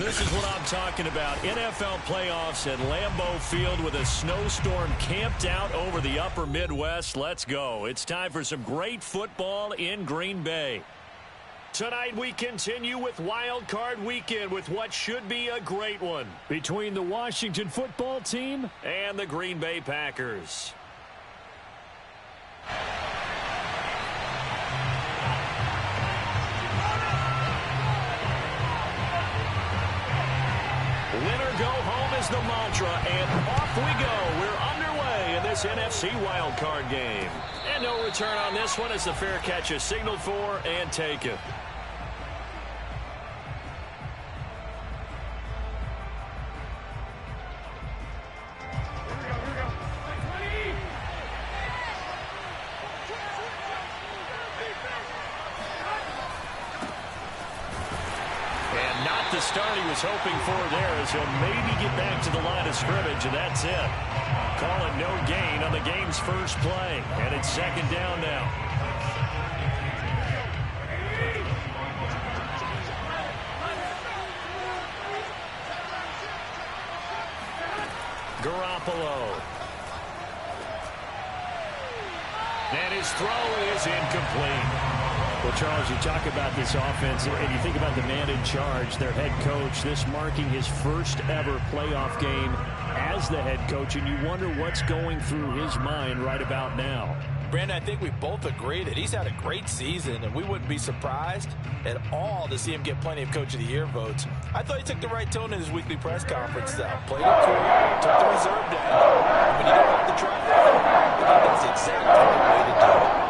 This is what I'm talking about. NFL playoffs at Lambeau Field with a snowstorm camped out over the upper Midwest. Let's go. It's time for some great football in Green Bay. Tonight we continue with Wild Card Weekend with what should be a great one between the Washington football team and the Green Bay Packers. Winner go home is the mantra, and off we go. We're underway in this NFC wildcard game. And no return on this one as the fair catch is signaled for and taken. The start he was hoping for there as he'll maybe get back to the line of scrimmage, and that's it. Call it no gain on the game's first play, and it's second down now. Garoppolo. And his throw is incomplete. Well, Charles, you talk about this offense, and you think about the man in charge, their head coach, this marking his first ever playoff game as the head coach, and you wonder what's going through his mind right about now. Brandon, I think we both agree that he's had a great season, and we wouldn't be surprised at all to see him get plenty of Coach of the Year votes. I thought he took the right tone in his weekly press conference, though. Played it cool, took the reserve down. When you don't have the track record, I think that's exactly the way to do it.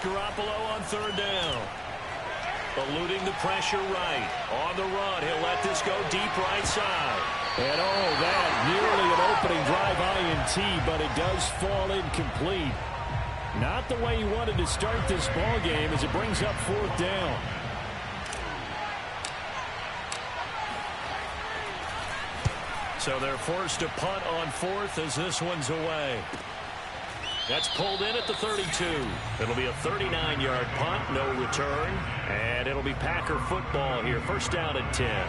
Garoppolo on third down. Eluding the pressure right. On the run, he'll let this go deep right side. And oh, that nearly an opening drive INT, but it does fall incomplete. Not the way he wanted to start this ball game as it brings up fourth down. So they're forced to punt on fourth as this one's away. That's pulled in at the 32. It'll be a 39-yard punt, no return. And it'll be Packer football here. First down and 10.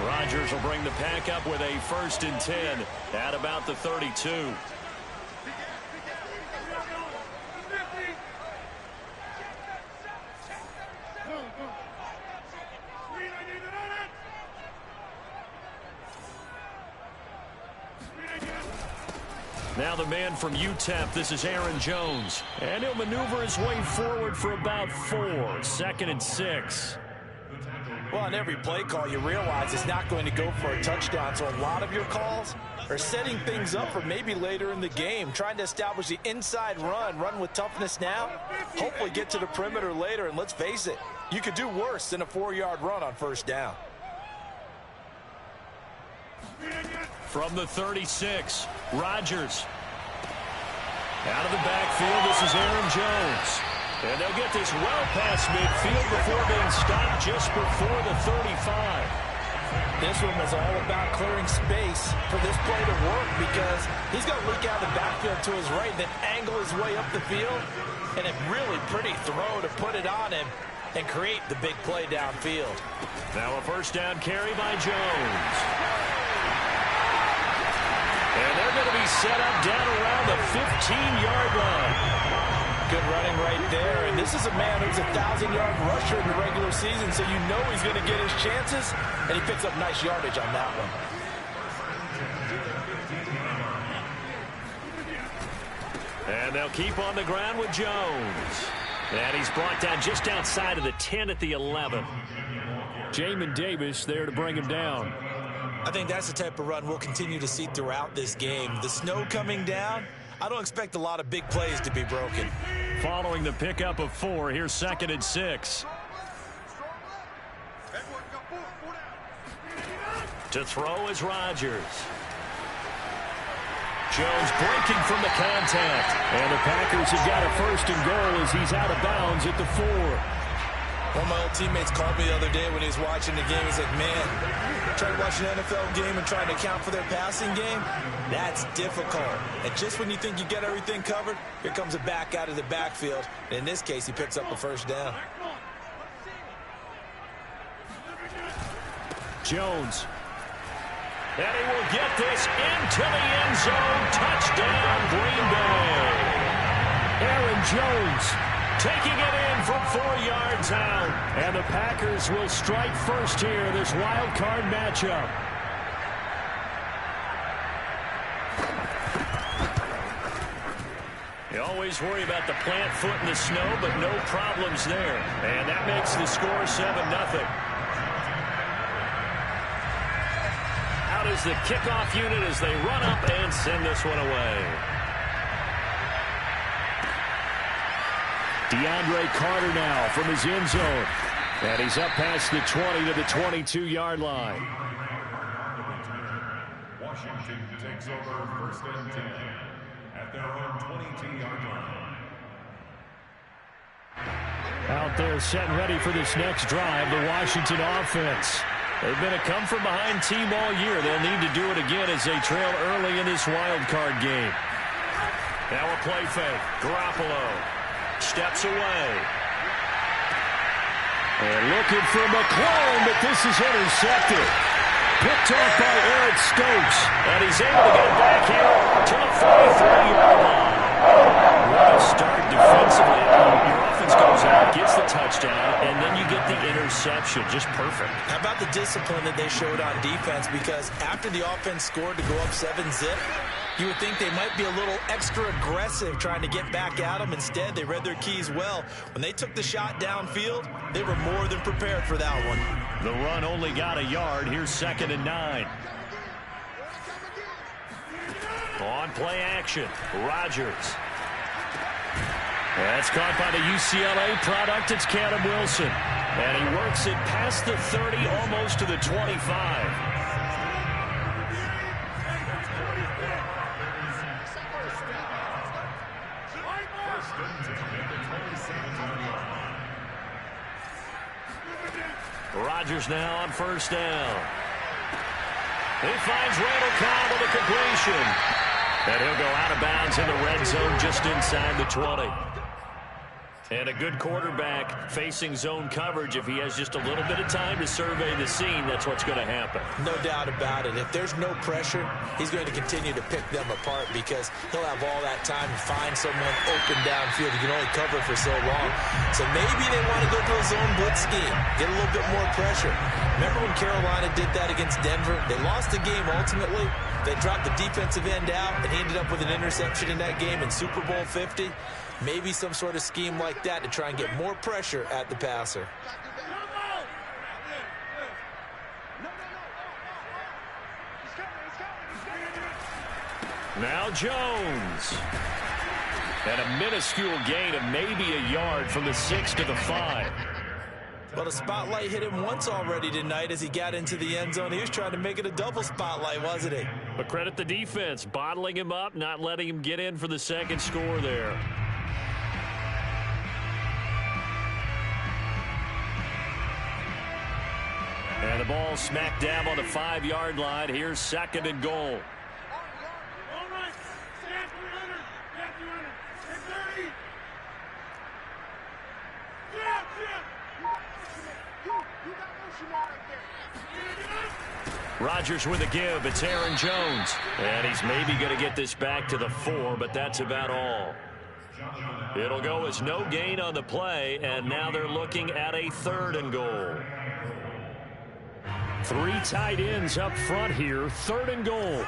Rodgers will bring the Pack up with a 1st and 10 at about the 32. Now the man from UTEP, this is Aaron Jones. And he'll maneuver his way forward for about 4. 2nd and 6. Well, on every play call, you realize it's not going to go for a touchdown. So a lot of your calls are setting things up for maybe later in the game, trying to establish the inside run with toughness now, hopefully get to the perimeter later. And let's face it, you could do worse than a 4-yard run on first down. From the 36, Rodgers. Out of the backfield, this is Aaron Jones. And they'll get this well past midfield before being stopped just before the 35. This one was all about clearing space for this play to work because he's going to leak out of the backfield to his right, then angle his way up the field. And a really pretty throw to put it on him and create the big play downfield. Now a first down carry by Jones. And they're going to be set up down around the 15-yard line. Good running right there. And this is a man who's a 1,000-yard rusher in the regular season, so you know he's going to get his chances. And he picks up nice yardage on that one. And they'll keep on the ground with Jones. And he's brought down just outside of the 10 at the 11. Jamin Davis there to bring him down. I think that's the type of run we'll continue to see throughout this game. The snow coming down, I don't expect a lot of big plays to be broken. Following the pickup of 4, here's 2nd and 6. To throw is Rodgers. Jones breaking from the contact. And the Packers have got a 1st and goal as he's out of bounds at the 4. One of my old teammates called me the other day when he was watching the game. He's like, man, Trying to watch an NFL game and trying to account for their passing game, that's difficult. And just when you think you get everything covered, here comes a back out of the backfield. And in this case, he picks up a first down. Jones. And he will get this into the end zone. Touchdown, Green Bay. Aaron Jones taking it in from 4 yards out. And the Packers will strike first here, this wild card matchup. You always worry about the plant foot in the snow, but no problems there. And that makes the score 7-0. Out is the kickoff unit as they run up and send this one away. DeAndre Carter now from his end zone. And he's up past the 20 to the 22-yard line. Washington takes over first and 10 at their own 22-yard line. Out there set and ready for this next drive, the Washington offense. They've been a come-from-behind team all year. They'll need to do it again as they trail early in this wild card game. Now a play fake. Garoppolo steps away. And looking for McLaurin, but this is intercepted. Picked off by Eric Stokes. And he's able to get it back here to the 43-yard line. What a start defensively. Your offense goes out, gets the touchdown, and then you get the interception. Just perfect. How about the discipline that they showed on defense? Because after the offense scored to go up 7-zip, you would think they might be a little extra aggressive trying to get back at them. Instead, they read their keys well. When they took the shot downfield, they were more than prepared for that one. The run only got a yard. Here's 2nd and 9. On play action, Rodgers. That's caught by the UCLA product. It's Cannon Wilson. And he works it past the 30, almost to the 25. Rodgers now on first down. He finds Randall Cobb with a completion. And he'll go out of bounds in the red zone just inside the 20. And a good quarterback facing zone coverage. If he has just a little bit of time to survey the scene, that's what's going to happen. No doubt about it. If there's no pressure, he's going to continue to pick them apart because he'll have all that time to find someone open downfield. He can only cover for so long. So maybe they want to go to a zone blitz scheme, get a little bit more pressure. Remember when Carolina did that against Denver? They lost the game ultimately. They dropped the defensive end out, and he ended up with an interception in that game in Super Bowl 50. Maybe some sort of scheme like that to try and get more pressure at the passer. Now Jones. And a minuscule gain of maybe a yard from the 6 to the 5. Well, the spotlight hit him once already tonight as he got into the end zone. He was trying to make it a double spotlight, wasn't he? But credit the defense, bottling him up, not letting him get in for the second score there. And the ball smack dab on the 5-yard line. Here's 2nd and goal. Rodgers with a give. It's Aaron Jones. And he's maybe going to get this back to the 4, but that's about all. It'll go as no gain on the play, and now they're looking at a 3rd and goal. 3 tight ends up front here. 3rd and goal.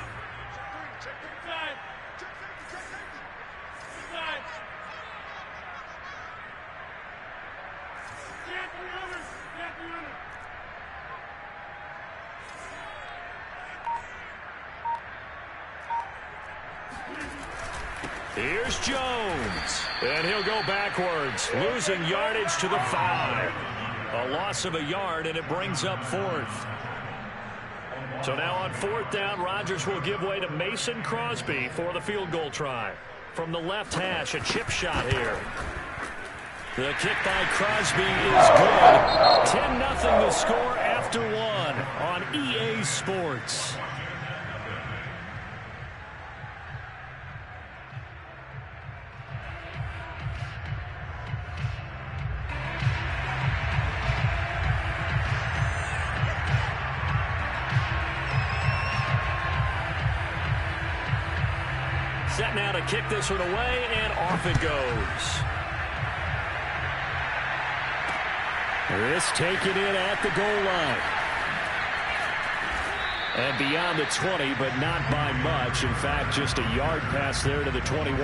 Here's Jones. And he'll go backwards, losing yardage to the 5. A loss of a yard, and it brings up 4th. So now on 4th down, Rodgers will give way to Mason Crosby for the field goal try. From the left hash, a chip shot here. The kick by Crosby is good. 10-0 the score after after one on EA Sports. Set now to kick this one away, and off it goes. This taken in at the goal line. And beyond the 20, but not by much. In fact, just a yard pass there to the 21.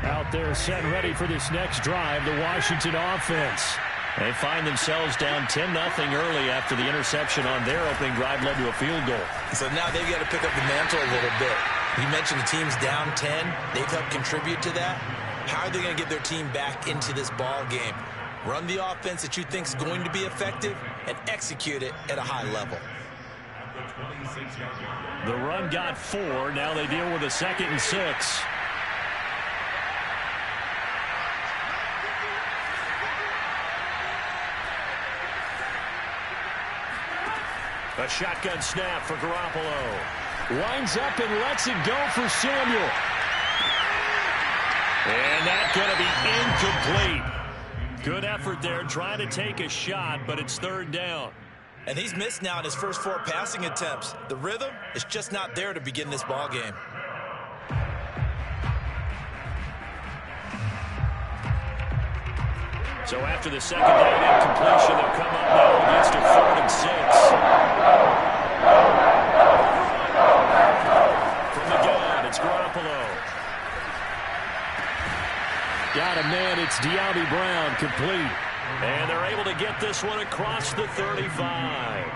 Out there set and ready for this next drive, the Washington offense. They find themselves down 10-0 early after the interception on their opening drive led to a field goal. So now they've got to pick up the mantle a little bit. You mentioned the team's down 10. They've helped contribute to that. How are they going to get their team back into this ball game? Run the offense that you think is going to be effective and execute it at a high level. The run got 4. Now they deal with a 2nd and 6. A shotgun snap for Garoppolo. Winds up and lets it go for Samuel. And that's going to be incomplete. Good effort there trying to take a shot, but it's 3rd down. And he's missed now in his first 4 passing attempts. The rhythm is just not there to begin this ball game. So after the 2nd down incompletion, they'll come up now against a 4th and 6. From the gun, it's Garoppolo. Got a man, it's De'Ami Brown, complete. And they're able to get this one across the 35.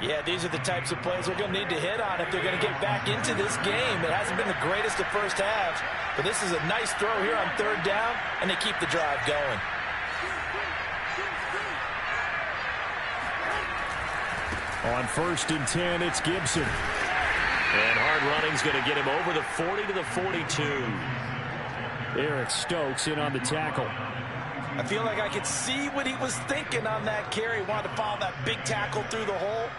Yeah, these are the types of plays they're going to need to hit on if they're going to get back into this game. It hasn't been the greatest of first halves, but this is a nice throw here on 3rd down, and they keep the drive going. On 1st and 10, it's Gibson. And hard running's going to get him over the 40 to the 42. Eric Stokes in on the tackle. I feel like I could see what he was thinking on that carry. Wanted to follow that big tackle through the hole.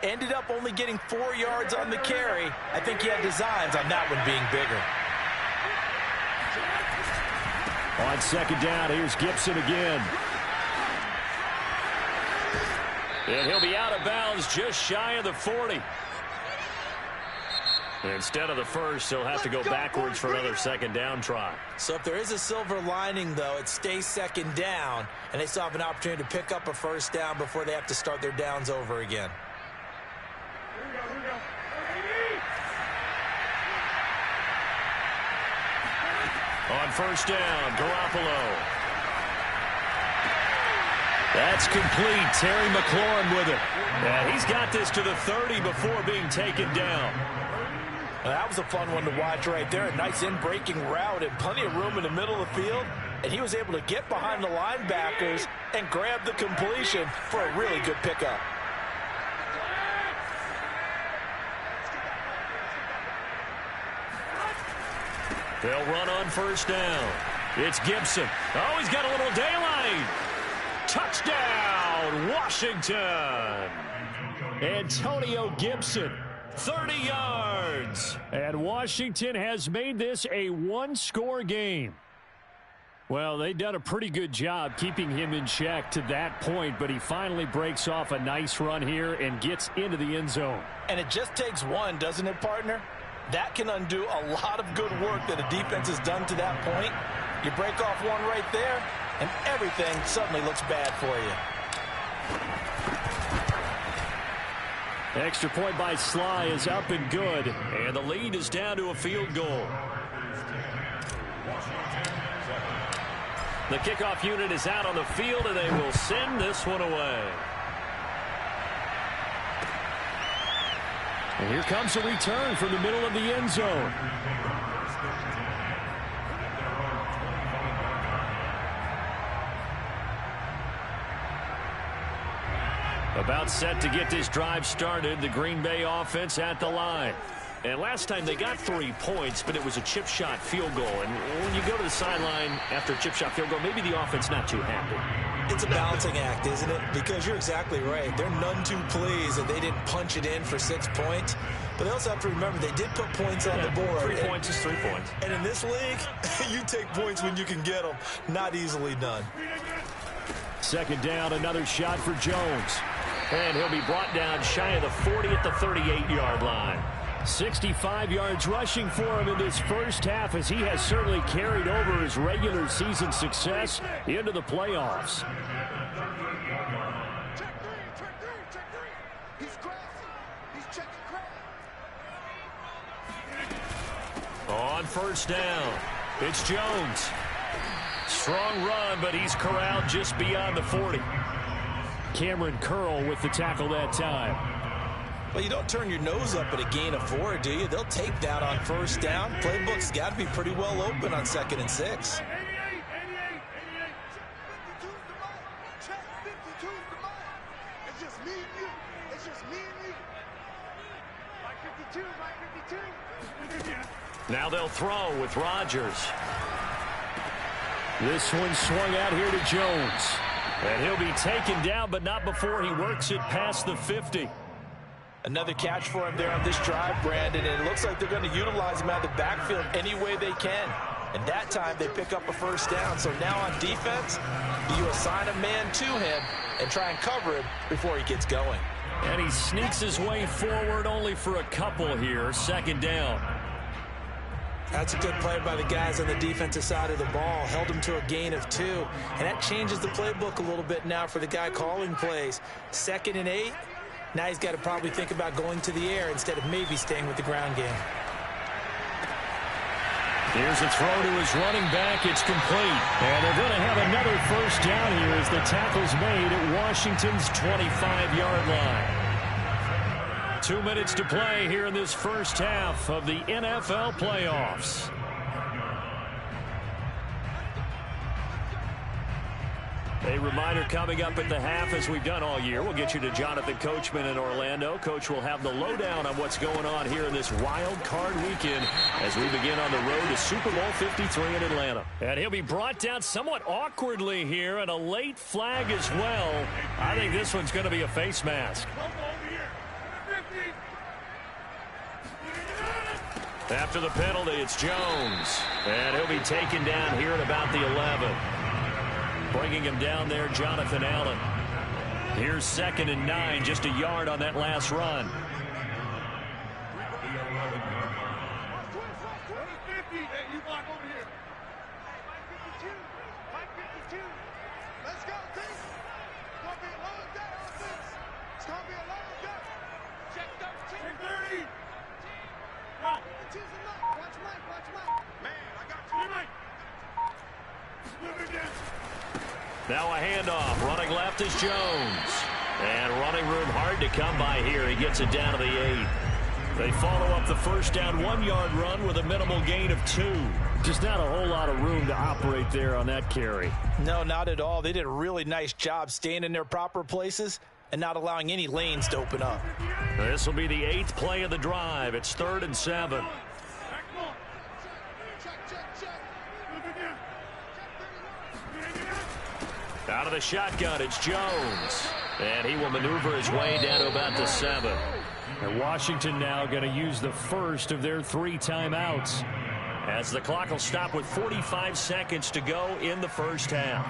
Ended up only getting 4 yards on the carry. I think he had designs on that one being bigger. On 2nd down, here's Gibson again. And he'll be out of bounds just shy of the 40. Instead of the first, he'll have to go backwards for another 2nd down try. So if there is a silver lining, though, it stays 2nd down, and they still have an opportunity to pick up a 1st down before they have to start their downs over again. On 1st down, Garoppolo. That's complete. Terry McLaurin with it. And he's got this to the 30 before being taken down. Well, that was a fun one to watch right there. A nice in-breaking route and plenty of room in the middle of the field. And he was able to get behind the linebackers and grab the completion for a really good pickup. They'll run on 1st down. It's Gibson. Oh, he's got a little daylight. Touchdown, Washington. Antonio Gibson, 30 yards. And Washington has made this a 1-score game. Well, they've done a pretty good job keeping him in check to that point, but he finally breaks off a nice run here and gets into the end zone. And it just takes one, doesn't it, partner? That can undo a lot of good work that a defense has done to that point. You break off one right there, and everything suddenly looks bad for you. Extra point by Sly is up and good, and the lead is down to a field goal. The kickoff unit is out on the field, and they will send this one away. And here comes a return from the middle of the end zone. About set to get this drive started. The Green Bay offense at the line. And last time they got 3 points, but it was a chip shot field goal. And when you go to the sideline after a chip shot field goal, maybe the offense not too happy. It's a balancing act, isn't it? Because you're exactly right. They're none too pleased that they didn't punch it in for 6 points. But they also have to remember they did put points on the board. 3 points is 3 points. And in this league, you take points when you can get them. Not easily done. Second down, another shot for Jones. And he'll be brought down shy of the 40 at the 38-yard line. 65 yards rushing for him in this first half, as he has certainly carried over his regular season success into the playoffs. On first down, it's Jones. Strong run, but he's corralled just beyond the 40. Cameron Curl with the tackle that time. Well, you don't turn your nose up at a gain of 4, do you? They'll take that on first down. Playbook's got to be pretty well open on 2nd and 6. Now they'll throw with Rodgers. This one swung out here to Jones. And he'll be taken down, but not before he works it past the 50. Another catch for him there on this drive, Brandon, and it looks like they're going to utilize him out of the backfield any way they can. And that time they pick up a first down. So now on defense, you assign a man to him and try and cover him before he gets going. And he sneaks his way forward only for a couple here. Second down. That's a good play by the guys on the defensive side of the ball. Held him to a gain of 2. And that changes the playbook a little bit now for the guy calling plays. 2nd and 8. Now he's got to probably think about going to the air instead of maybe staying with the ground game. Here's a throw to his running back. It's complete. And they're going to have another first down here as the tackle's made at Washington's 25-yard line. 2 minutes to play here in this first half of the NFL playoffs. A reminder coming up at the half, as we've done all year. We'll get you to Jonathan Coachman in Orlando. Coach will have the lowdown on what's going on here in this wild card weekend as we begin on the road to Super Bowl 53 in Atlanta. And he'll be brought down somewhat awkwardly here, and a late flag as well. I think this one's going to be a face mask. After the penalty, it's Jones. And he'll be taken down here at about the 11. Bringing him down there, Jonathan Allen. Here's 2nd and 9, just a yard on that last run. Now a handoff. Running left is Jones. And running room hard to come by here. He gets it down to the 8. They follow up the first down 1-yard run with a minimal gain of 2. Just not a whole lot of room to operate there on that carry. No, not at all. They did a really nice job staying in their proper places and not allowing any lanes to open up. This will be the 8th play of the drive. It's 3rd and 7. Out of the shotgun, it's Jones. And he will maneuver his way down to about the 7. And Washington now going to use the first of their 3 timeouts, as the clock will stop with 45 seconds to go in the first half.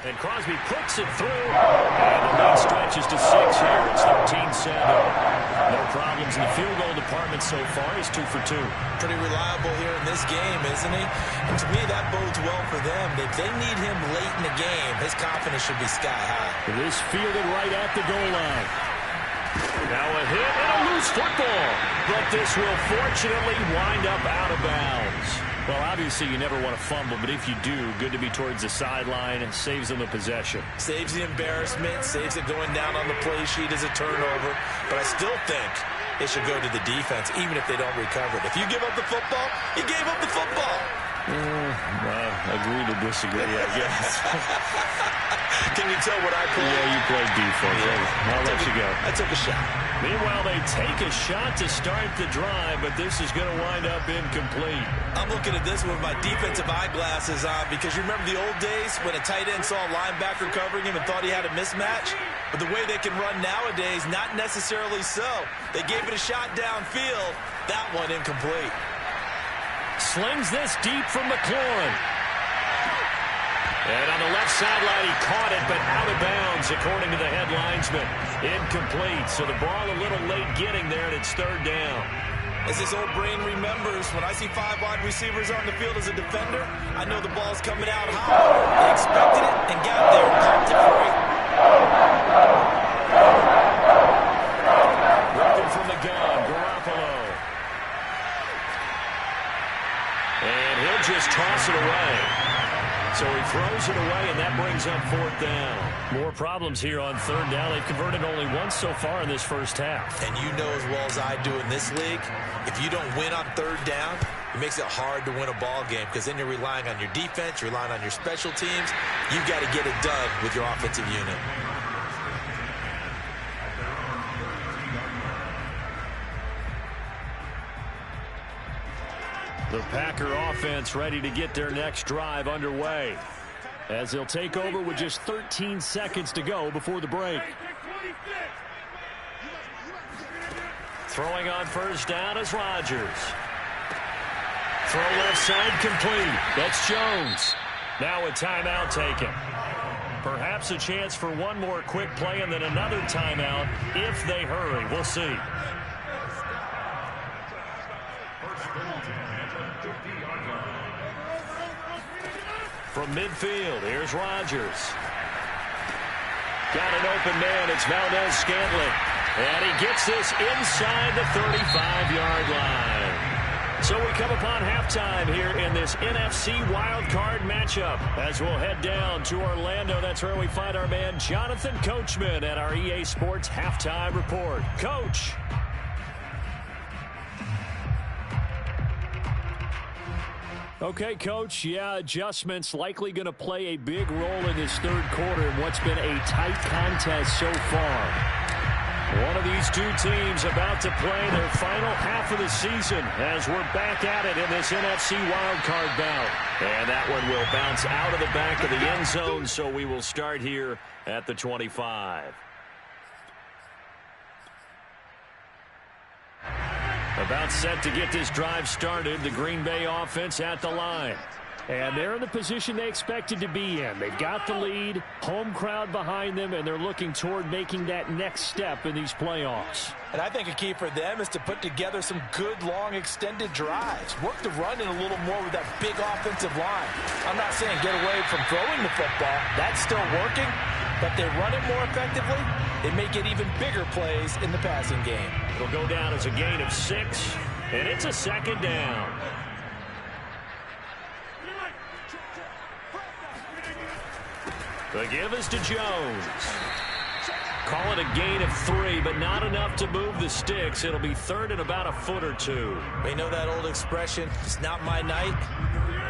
And Crosby puts it through. And the lead stretches to 6 here. It's 13-7. No problems in the field goal department so far. He's 2 for 2. Pretty reliable here in this game, isn't he? And to me, that bodes well for them. If they need him late in the game, his confidence should be sky high. This fielded right at the goal line. Now a hit and a loose football. But this will fortunately wind up out of bounds. Well, obviously you never want to fumble, but if you do, good to be towards the sideline, and saves them the possession. Saves the embarrassment, saves it going down on the play sheet as a turnover. But I still think it should go to the defense, even if they don't recover it. If you give up the football, you gave up the football. Agree to disagree, I guess. Can you tell what I played? Yeah, you played defense. Yeah. I'll let you go. I took a shot. Meanwhile, they take a shot to start the drive, but this is going to wind up incomplete. I'm looking at this with my defensive eyeglasses on because you remember the old days when a tight end saw a linebacker covering him and thought he had a mismatch? But the way they can run nowadays, not necessarily so. They gave it a shot downfield. That one incomplete. Slings this deep from McLaurin. And on the left sideline, he caught it, but out of bounds, according to the head linesman. Incomplete, so the ball a little late getting there, and it's third down. As this old brain remembers, when I see 5 wide receivers on the field as a defender, I know the ball's coming out high. They expected it and got there and popped it free. Working from the gun, Garoppolo. And he'll just toss it away. So he throws it away, and that brings up fourth down. More problems here on third down. They've converted only once so far in this first half. And you know as well as I do in this league, if you don't win on third down, it makes it hard to win a ball game because then you're relying on your defense, you're relying on your special teams. You've got to get it done with your offensive unit. The Packer offense ready to get their next drive underway as they'll take over with just 13 seconds to go before the break. Throwing on first down is Rodgers. Throw left side complete. That's Jones. Now a timeout taken. Perhaps a chance for one more quick play and then another timeout if they hurry. We'll see. From midfield, here's Rodgers. Got an open man. It's Valdez-Scantling. And he gets this inside the 35-yard line. So we come upon halftime here in this NFC wildcard matchup. As we'll head down to Orlando, that's where we find our man Jonathan Coachman at our EA Sports Halftime Report. Coach. Okay, Coach, yeah, adjustments likely going to play a big role in this third quarter in what's been a tight contest so far. One of these two teams about to play their final half of the season as we're back at it in this NFC wildcard bout. And that one will bounce out of the back of the end zone, so we will start here at the 25. About set to get this drive started, the Green Bay offense at the line. And they're in the position they expected to be in. They've got the lead, home crowd behind them, and they're looking toward making that next step in these playoffs. And I think a key for them is to put together some good, long, extended drives. Work the run in a little more with that big offensive line. I'm not saying get away from throwing the football. That's still working. But they run it more effectively, they may get even bigger plays in the passing game. It'll go down as a gain of 6, and it's a second down. The give is to Jones. Call it a gain of 3, but not enough to move the sticks. It'll be third and about a foot or two. You know that old expression, it's not my night?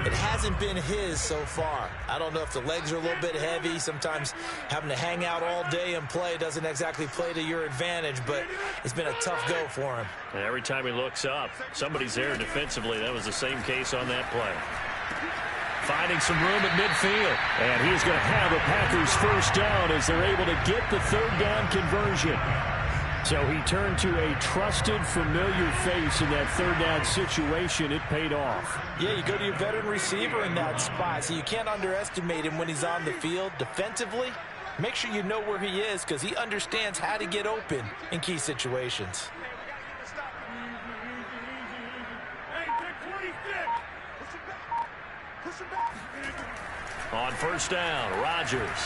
It hasn't been his so far. I don't know if the legs are a little bit heavy. Sometimes having to hang out all day and play doesn't exactly play to your advantage, but it's been a tough go for him. And every time he looks up, somebody's there defensively. That was the same case on that play. Finding some room at midfield. And he's going to have the Packers first down as they're able to get the third down conversion. So he turned to a trusted, familiar face in that third down situation. It paid off. Yeah, you go to your veteran receiver in that spot, so you can't underestimate him when he's on the field defensively. Make sure you know where he is because he understands how to get open in key situations. On first down, Rodgers.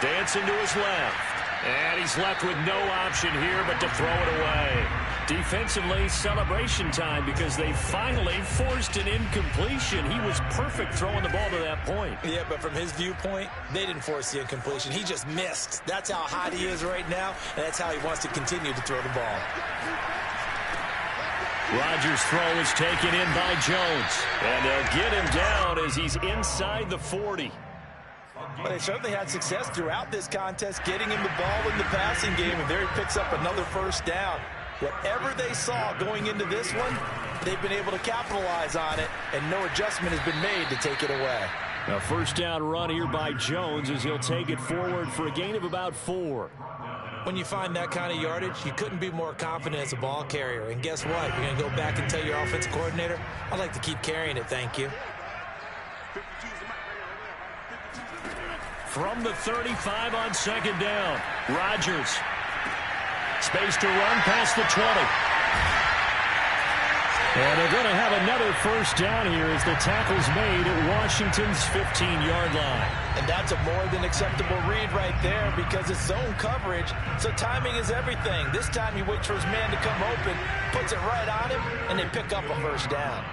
Dancing to his left. And he's left with no option here but to throw it away. Defensively, celebration time because they finally forced an incompletion. He was perfect throwing the ball to that point. Yeah, but from his viewpoint, they didn't force the incompletion. He just missed. That's how hot he is right now, and that's how he wants to continue to throw the ball. Rodgers' throw is taken in by Jones. And they'll get him down as he's inside the 40. Well, they certainly had success throughout this contest getting him the ball in the passing game, and there he picks up another first down. Whatever they saw going into this one, they've been able to capitalize on it, and no adjustment has been made to take it away. A first down run here by Jones as he'll take it forward for a gain of about 4. When you find that kind of yardage, you couldn't be more confident as a ball carrier. And guess what? You're going to go back and tell your offensive coordinator, I'd like to keep carrying it, thank you. From the 35 on second down, Rodgers. Space to run past the 20. And they're going to have another first down here as the tackle's made at Washington's 15-yard line. And that's a more than acceptable read right there because it's zone coverage, so timing is everything. This time he waits for his man to come open, puts it right on him, and they pick up a first down.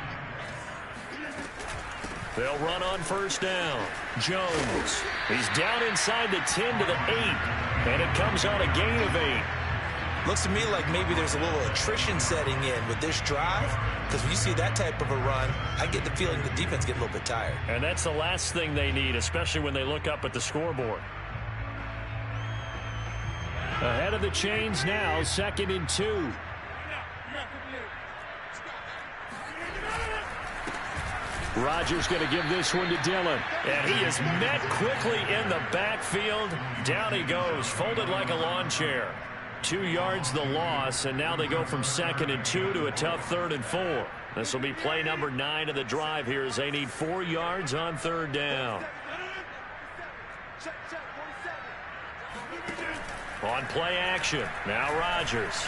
They'll run on first down. Jones. He's down inside the 10 to the 8, and it comes on a gain of 8. Looks to me like maybe there's a little attrition setting in with this drive, because when you see that type of a run, I get the feeling the defense get a little bit tired. And that's the last thing they need, especially when they look up at the scoreboard. Ahead of the chains now, 2nd and 2. Rodgers going to give this one to Dillon. And he is met quickly in the backfield. Down he goes, folded like a lawn chair. 2 yards the loss, and now they go from 2nd and 2 to a tough 3rd and 4. This will be play number 9 of the drive here as they need 4 yards on 3rd down. On play action, now Rodgers.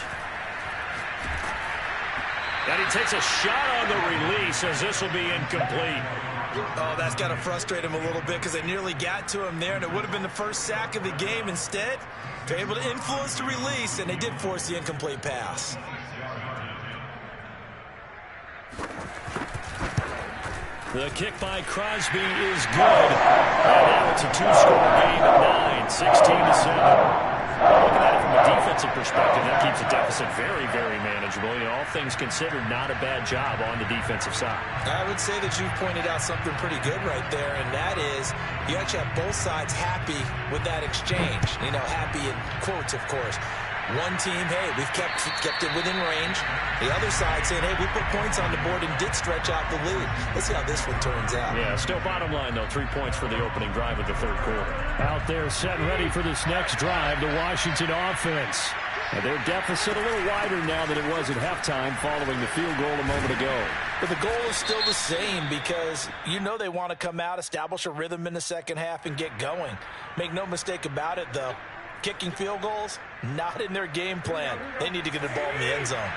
And he takes a shot on the release as this will be incomplete. Oh, that's got to frustrate him a little bit because they nearly got to him there, and it would have been the first sack of the game. Instead, they're able to influence the release, and they did force the incomplete pass. The kick by Crosby is good. And now it's a 2-score game at 9, 16-7. Looking at it from a defensive perspective, that keeps the deficit very, very manageable. You know, all things considered, not a bad job on the defensive side. I would say that you pointed out something pretty good right there, and that is you actually have both sides happy with that exchange. You know, happy in quotes, of course. One team, hey, we've kept it within range. The other side saying, hey, we put points on the board and did stretch out the lead. Let's see how this one turns out. Yeah, still bottom line, though, 3 points for the opening drive of the 3rd quarter. Out there set and ready for this next drive, the Washington offense. And their deficit a little wider now than it was at halftime following the field goal a moment ago. But the goal is still the same because you know they want to come out, establish a rhythm in the second half, and get going. Make no mistake about it, though. Kicking field goals, not in their game plan. They need to get the ball in the end zone.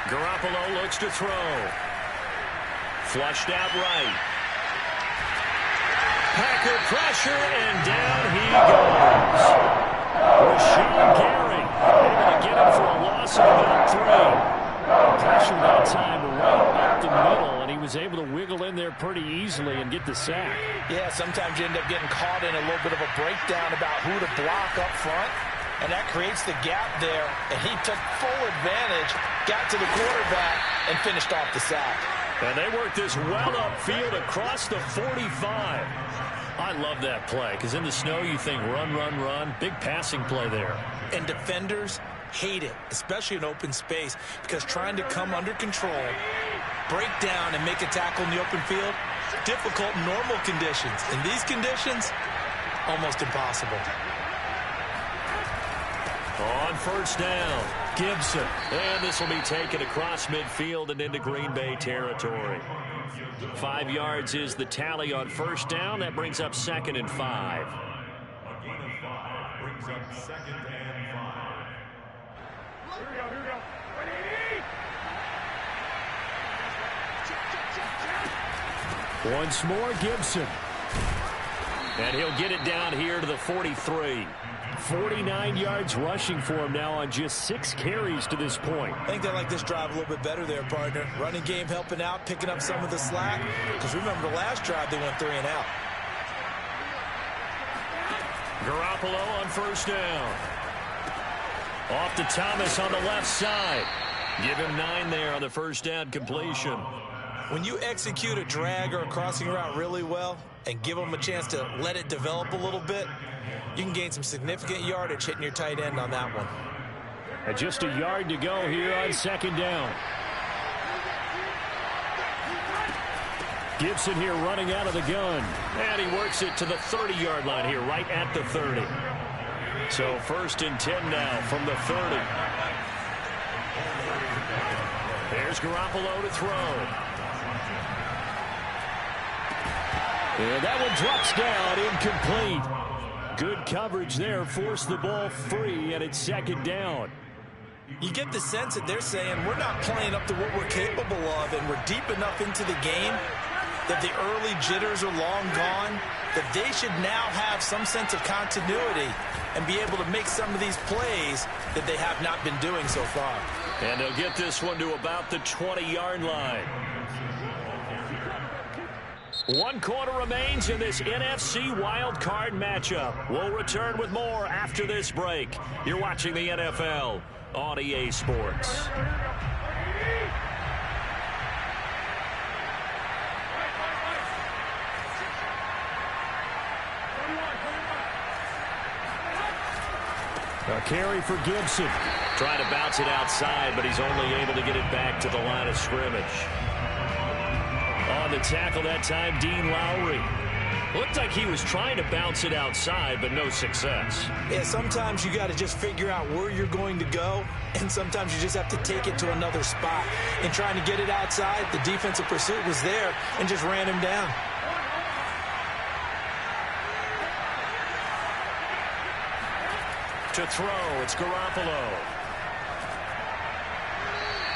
Garoppolo looks to throw. Flushed out right. Packer pressure, and down he goes. Rashawn Gary able to get him for a loss of about 3. Pressure that time right up the middle, and he was able to wiggle in there pretty easily and get the sack. Yeah, sometimes you end up getting caught in a little bit of a breakdown about who to block up front, and that creates the gap there, and he took full advantage, got to the quarterback, and finished off the sack. And they worked this well upfield across the 45. I love that play, because in the snow you think run, run, run. Big passing play there. And defenders hate it, especially in open space, because trying to come under control, break down, and make a tackle in the open field, difficult in normal conditions. In these conditions, almost impossible. On first down, Gibson. And this will be taken across midfield and into Green Bay territory. 5 yards is the tally on first down. That brings up 2nd and 5. A gain of 5 brings up 2nd and 5. Once more, Gibson. And he'll get it down here to the 43. 49 yards rushing for him now on just 6 carries to this point. I think they like this drive a little bit better there, partner. Running game helping out, picking up some of the slack. Because remember, the last drive they went 3 and out. Garoppolo on first down. Off to Thomas on the left side. Give him 9 there on the first down completion. When you execute a drag or a crossing route really well and give them a chance to let it develop a little bit, you can gain some significant yardage hitting your tight end on that one. And just a yard to go here on second down. Gibson here running out of the gun. And he works it to the 30-yard line here, right at the 30. So first and 10 now from the 30. There's Garoppolo to throw. And that one drops down, incomplete. Good coverage there, forced the ball free, and it's second down. You get the sense that they're saying we're not playing up to what we're capable of, and we're deep enough into the game that the early jitters are long gone, that they should now have some sense of continuity and be able to make some of these plays that they have not been doing so far. And they'll get this one to about the 20-yard line. 1 quarter remains in this NFC wildcard matchup. We'll return with more after this break. You're watching the NFL on EA Sports. A carry for Gibson. Trying to bounce it outside, but he's only able to get it back to the line of scrimmage. On the tackle that time, Dean Lowry. Looked like he was trying to bounce it outside, but no success. Yeah, sometimes you got to just figure out where you're going to go, and sometimes you just have to take it to another spot. In trying to get it outside, the defensive pursuit was there and just ran him down. To throw, it's Garoppolo.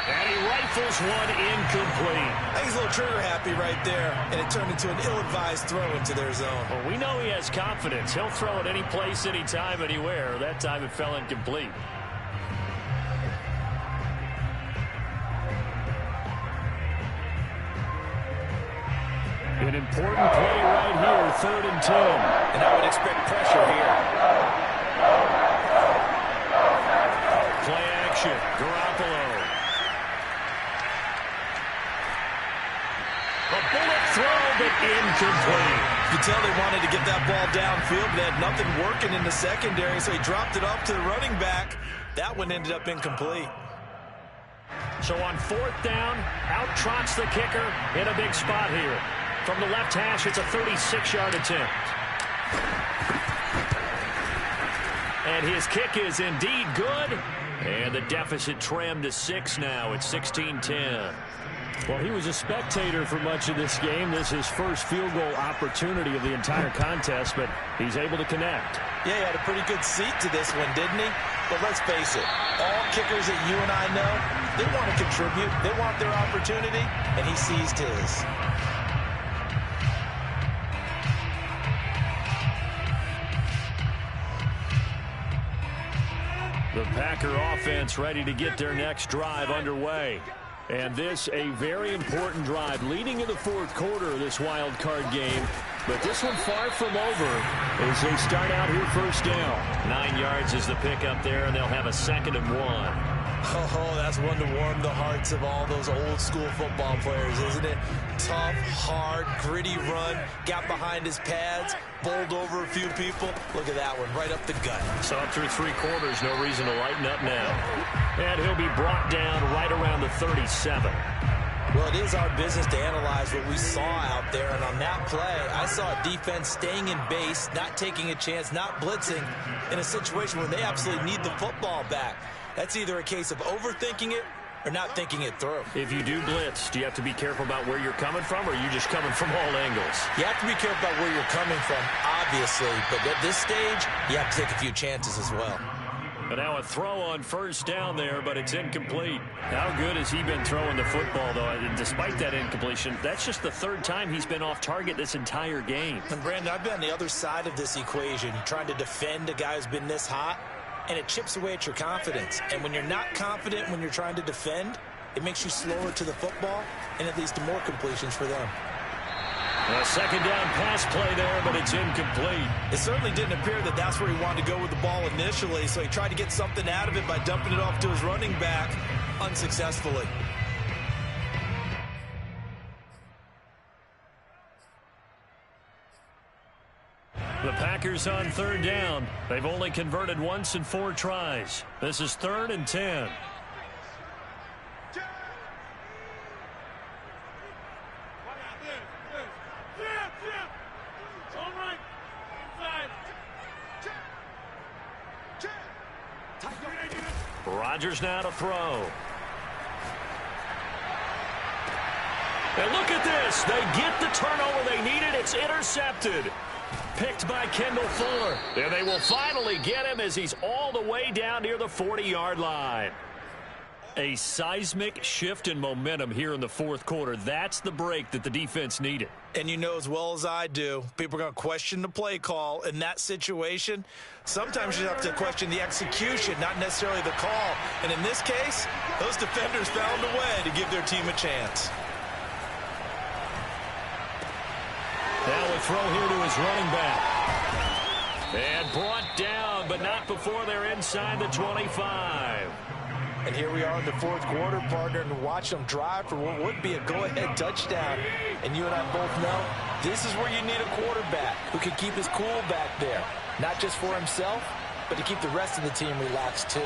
And he rifles one incomplete. I think he's a little trigger happy right there, and it turned into an ill-advised throw into their zone. Well, we know he has confidence. He'll throw it any place, anytime, anywhere. That time it fell incomplete. An important play right here, 3rd and 10. And I would expect pressure here. Play action, Garoppolo. A bullet throw, but incomplete. You can tell they wanted to get that ball downfield. They had nothing working in the secondary, so he dropped it off to the running back. That one ended up incomplete. So on 4th down, out trots the kicker in a big spot here. From the left hash, it's a 36-yard attempt. And his kick is indeed good. And the deficit trimmed to 6 now. It's 16-10. Well, he was a spectator for much of this game. This is his first field goal opportunity of the entire contest, but he's able to connect. Yeah, he had a pretty good seat to this one, didn't he? But let's face it, all kickers that you and I know, they want to contribute. They want their opportunity, and he seized his. The Packer offense ready to get their next drive underway. And this a very important drive leading in the 4th quarter of this wild card game. But this one far from over as they start out here first down. 9 yards is the pickup there, and they'll have a 2nd and 1. Oh, that's one to warm the hearts of all those old school football players, isn't it? Tough, hard, gritty run, got behind his pads, bowled over a few people. Look at that one, right up the gut. So up through 3 quarters, no reason to lighten up now. And he'll be brought down right around the 37. Well, it is our business to analyze what we saw out there, and on that play, I saw a defense staying in base, not taking a chance, not blitzing, in a situation where they absolutely need the football back. That's either a case of overthinking it or not thinking it through. If you do blitz, do you have to be careful about where you're coming from, or are you just coming from all angles? You have to be careful about where you're coming from, obviously, but at this stage, you have to take a few chances as well. But now a throw on first down there, but it's incomplete. How good has he been throwing the football, though? And despite that incompletion, that's just the 3rd time he's been off target this entire game. And Brandon, I've been on the other side of this equation, trying to defend a guy who's been this hot, and it chips away at your confidence. And when you're not confident when you're trying to defend, it makes you slower to the football, and it leads to more completions for them. A second down pass play there, but it's incomplete. It certainly didn't appear that that's where he wanted to go with the ball initially, so he tried to get something out of it by dumping it off to his running back unsuccessfully. The Packers on third down. They've only converted once in 4 tries. This is 3rd and 10. Rodgers now to throw. And look at this. They get the turnover they needed. It's intercepted. Picked by Kendall Fuller. And they will finally get him as he's all the way down near the 40-yard line. A seismic shift in momentum here in the 4th quarter. That's the break that the defense needed. And you know as well as I do, people are going to question the play call in that situation. Sometimes you have to question the execution, not necessarily the call. And in this case, those defenders found a way to give their team a chance. Now a throw here to his running back. And brought down, but not before they're inside the 25. And here we are in the 4th quarter, partner, and watch them drive for what would be a go-ahead touchdown. And you and I both know this is where you need a quarterback who can keep his cool back there. Not just for himself, but to keep the rest of the team relaxed too.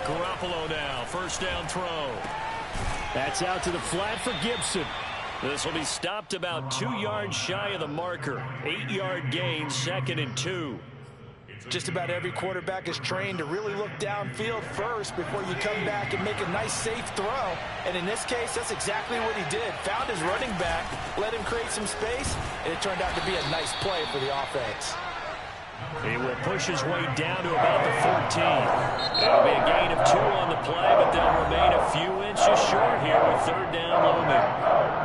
Garoppolo now, 1st down throw. That's out to the flat for Gibson. This will be stopped about 2 yards shy of the marker. 8-yard gain, 2nd and 2. Just about every quarterback is trained to really look downfield first before you come back and make a nice, safe throw. And in this case, that's exactly what he did. Found his running back, let him create some space, and it turned out to be a nice play for the offense. He will push his way down to about the 14. It'll be a gain of 2 on the play, but they'll remain a few inches short here with 3rd down looming.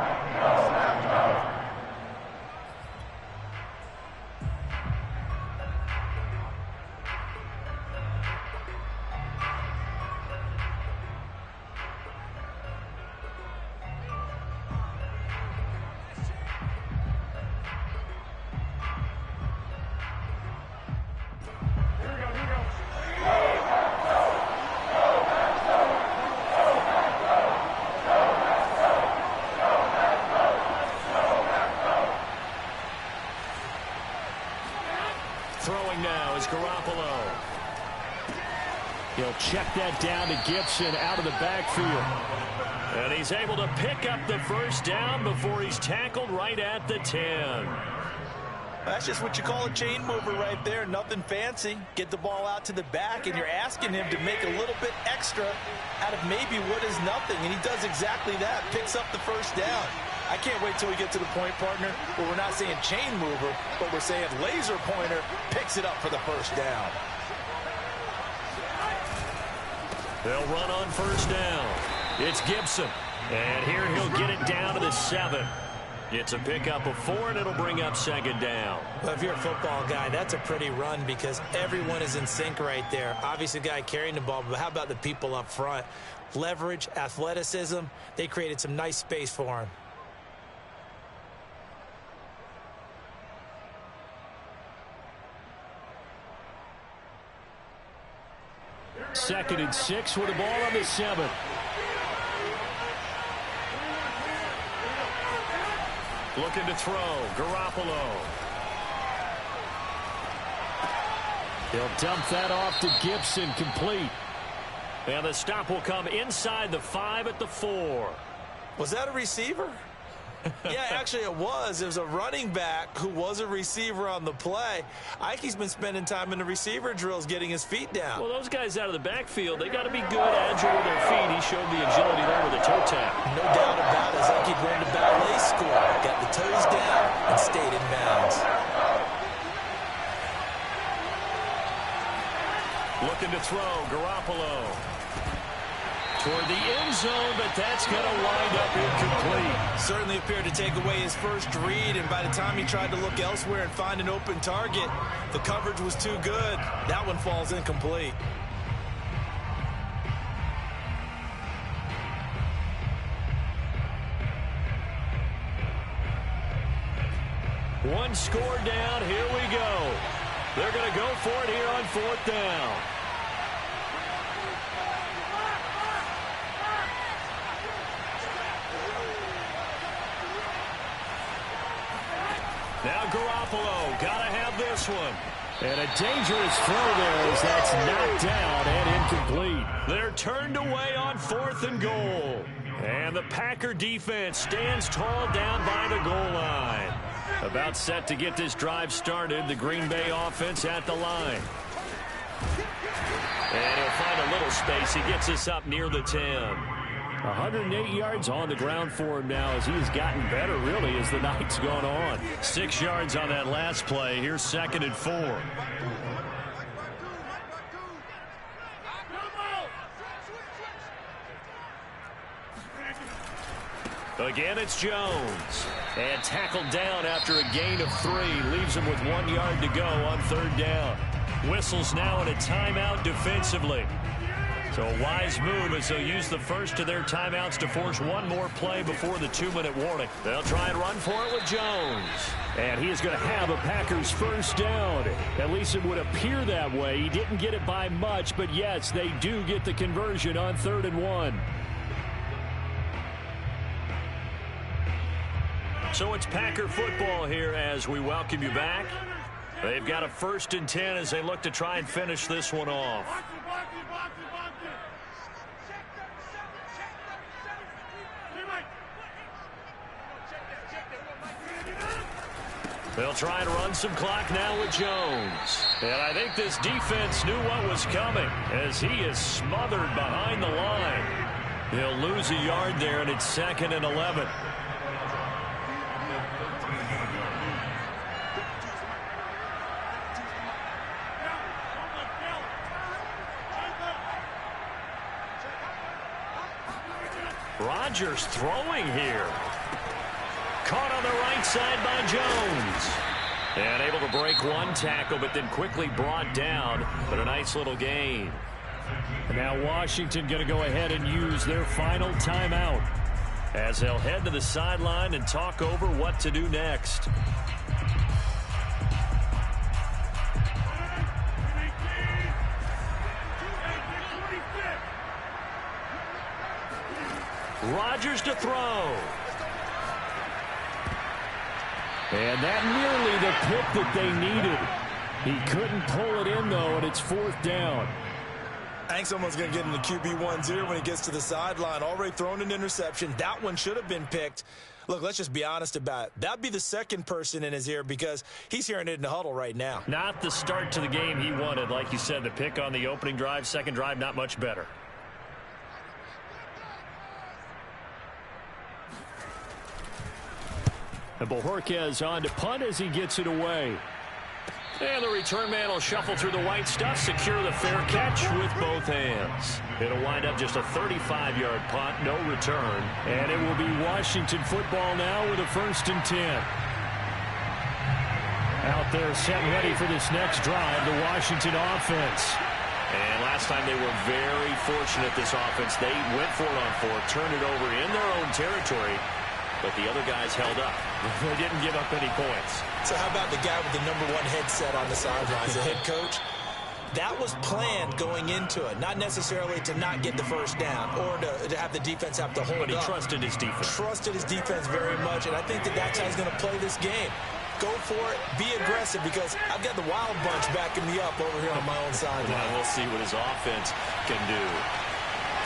Throwing now is Garoppolo. He'll check that down to Gibson out of the backfield. And he's able to pick up the 1st down before he's tackled right at the 10. That's just what you call a chain mover right there. Nothing fancy. Get the ball out to the back, and you're asking him to make a little bit extra out of maybe what is nothing. And he does exactly that. Picks up the 1st down. I can't wait till we get to the point, partner, where we're not saying chain mover, but we're saying laser pointer picks it up for the 1st down. They'll run on 1st down. It's Gibson. And here he'll get it down to the 7. It's a pickup of 4, and it'll bring up 2nd down. Well, if you're a football guy, that's a pretty run because everyone is in sync right there. Obviously, the guy carrying the ball, but how about the people up front? Leverage, athleticism, they created some nice space for him. 2nd and 6 with the ball on the 7. Looking to throw. Garoppolo. He'll dump that off to Gibson, complete. And the stop will come inside the 5 at the 4. Was that a receiver? Yeah, actually it was. It was a running back who was a receiver on the play. Ike's been spending time in the receiver drills getting his feet down. Well, those guys out of the backfield, they got to be good, agile with their feet. He showed the agility there with a toe tap. No doubt about it. Ike learned the ballet school. Got the toes down and stayed in bounds. Looking to throw. Garoppolo. Toward the end zone, but that's going to wind up incomplete. Certainly appeared to take away his first read, and by the time he tried to look elsewhere and find an open target, the coverage was too good. That one falls incomplete. One score down. Here we go. They're going to go for it here on 4th down. Now Garoppolo, gotta have this one. And a dangerous throw there as that's knocked down and incomplete. They're turned away on 4th and goal. And the Packer defense stands tall down by the goal line. About set to get this drive started, the Green Bay offense at the line. And he'll find a little space. He gets us up near the 10. 108 yards on the ground for him now as he has gotten better, really, as the night's gone on. 6 yards on that last play. Here's 2nd and 4. Again, it's Jones. And tackled down after a gain of 3. Leaves him with 1 yard to go on 3rd down. Whistles now in a timeout defensively. So a wise move as they'll use the first of their timeouts to force one more play before the 2-minute warning. They'll try and run for it with Jones. And he is going to have a Packers first down. At least it would appear that way. He didn't get it by much, but yes, they do get the conversion on 3rd and 1. So it's Packer football here as we welcome you back. They've got a 1st and 10 as they look to try and finish this one off. They'll try and run some clock now with Jones. And I think this defense knew what was coming as he is smothered behind the line. He'll lose a yard there, and it's 2nd and 11. Rodgers throwing here. Caught on the right side by Jones. And able to break one tackle, but then quickly brought down. But a nice little gain. And now Washington going to go ahead and use their final timeout as they'll head to the sideline and talk over what to do next. Rodgers to throw. And that nearly the pick that they needed. He couldn't pull it in, though, and it's 4th down. I think someone's going to get in the QB1-0 when he gets to the sideline. Already thrown an interception. That one should have been picked. Look, let's just be honest about it. That'd be the second person in his ear because he's hearing it in the huddle right now. Not the start to the game he wanted. Like you said, the pick on the opening drive, second drive, not much better. And Bojorquez on to punt as he gets it away. And the return man will shuffle through the white stuff, secure the fair catch with both hands. It'll wind up just a 35-yard punt, no return. And it will be Washington football now with a 1st and 10. Out there set ready for this next drive, the Washington offense. And last time they were very fortunate, this offense. They went for it on 4, turned it over in their own territory. But the other guys held up. They didn't give up any points. So how about the guy with the #1 headset on the sidelines, the head coach? That was planned going into it, not necessarily to not get the first down or to have the defense have to hold up. But he trusted his defense. Trusted his defense very much, and I think that's how he's going to play this game. Go for it, be aggressive, because I've got the wild bunch backing me up over here on my own sideline. Well, we'll see what his offense can do.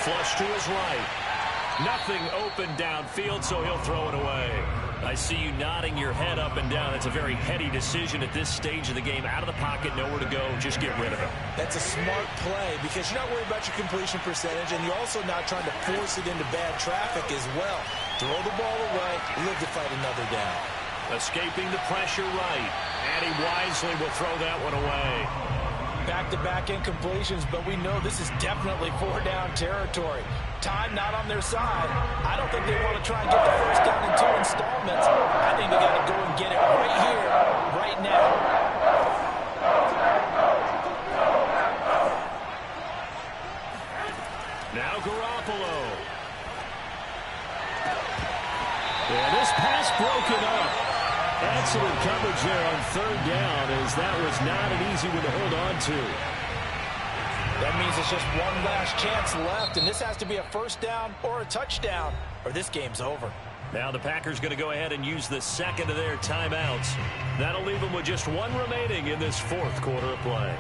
Flush to his right. Nothing open downfield, so he'll throw it away. I see you nodding your head up and down. That's a very heady decision at this stage of the game. Out of the pocket, nowhere to go. Just get rid of it. That's a smart play because you're not worried about your completion percentage, and you're also not trying to force it into bad traffic as well. Throw the ball away, live to fight another down. Escaping the pressure right, and he wisely will throw that one away. Back-to-back incompletions, but we know this is definitely 4-down territory. Time not on their side. I don't think they want to try and get the first down in 2 installments. I think they got to go and get it right here, right now. Now Garoppolo. Yeah, this pass broken up. Excellent coverage there on third down, as that was not an easy one to hold on to. That means it's just one last chance left, and this has to be a first down or a touchdown, or this game's over. Now the Packers going to go ahead and use the second of their timeouts. That'll leave them with just one remaining in this fourth quarter of play.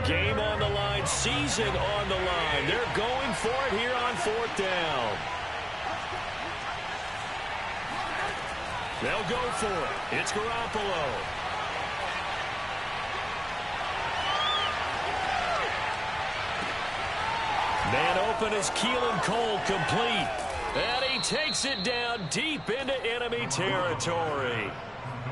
Game on the line, season on the line. They're going for it here on fourth down. They'll go for it. It's Garoppolo. Man open is Keelan Cole, complete. And he takes it down deep into enemy territory.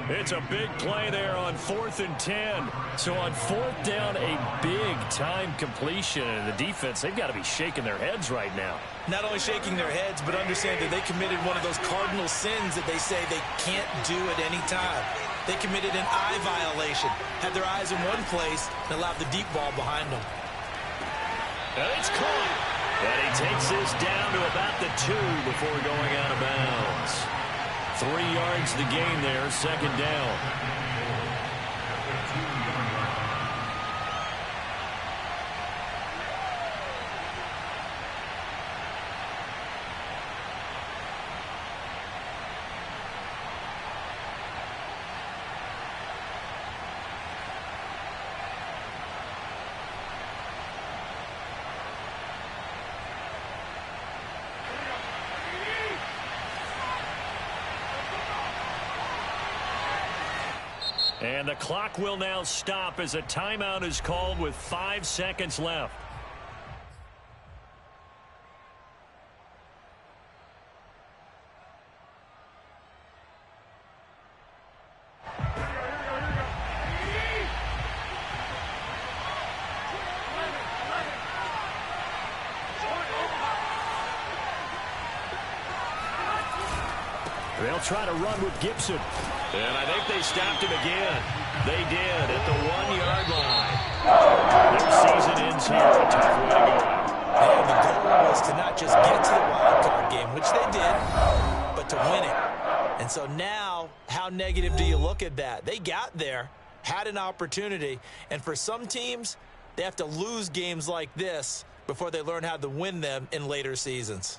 It's a big play there on 4th and 10. So on fourth down, a big time completion. And the defense, they've got to be shaking their heads right now. Not only shaking their heads, but understand that they committed one of those cardinal sins that they say they can't do at any time. They committed an eye violation, had their eyes in one place, and allowed the deep ball behind them. And it's caught. And he takes this down to about the 2 before going out of bounds. 3 yards to gain there, second down. And the clock will now stop as a timeout is called with 5 seconds left. They'll try to run with Gibson. And I think they stopped him again. They did at the 1-yard line. Their season ends here. A tough way to go out. And the goal was to not just get to the wild card game, which they did, but to win it. And so now, how negative do you look at that? They got there, had an opportunity, and for some teams, they have to lose games like this before they learn how to win them in later seasons.